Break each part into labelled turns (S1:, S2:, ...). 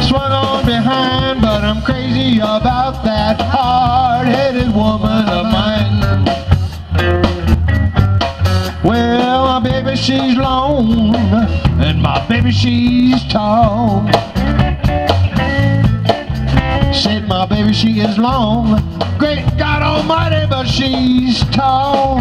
S1: swung on behind, but I'm crazy about that hard-headed woman of mine. Well, my baby, she's long, and my baby, she's tall. Said my baby, she is long, great God Almighty, but she's tall.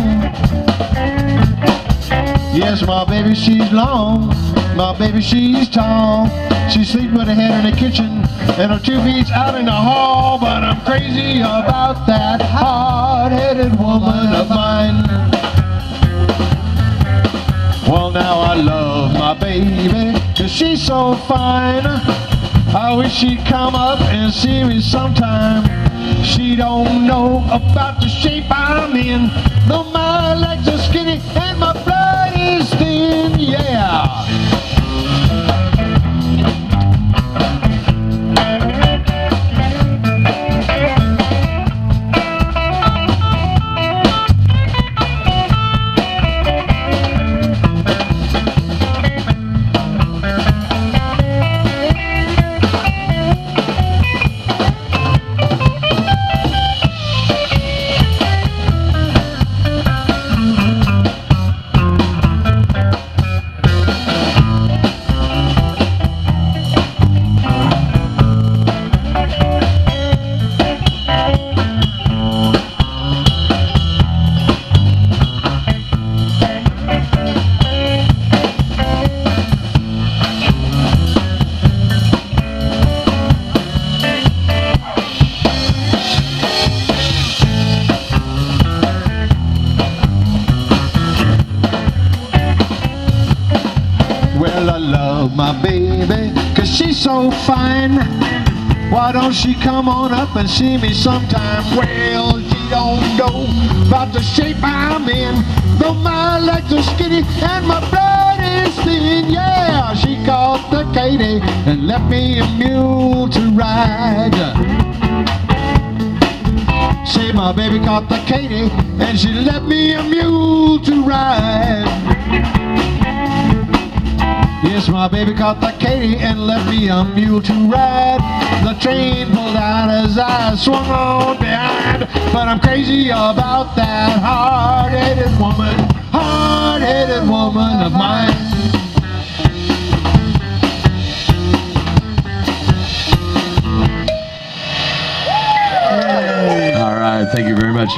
S1: Yes, my baby, she's long, my baby, she's tall. She sleeps with her head in the kitchen and her 2 feet out in the hall, but I'm crazy about that hard-headed woman of mine. Well, now I love my baby, 'cause she's so fine. I wish she'd come up and see me sometime. She don't know about the shape I'm in, though my legs are skinny and my blood is thin, yeah. Well, I love my baby, 'cause she's so fine. Why don't she come on up and see me sometime? Well, she don't know about the shape I'm in, though my legs are skinny and my blood is thin, yeah. She caught the Katy and left me a mule to ride. Say my baby caught the Katy and she left me a mule to ride. Yes, my baby caught the Katy and left me a mule to ride. The train pulled out as I swung on behind, but I'm crazy about that hard-headed woman of mine.
S2: All right, thank you very much.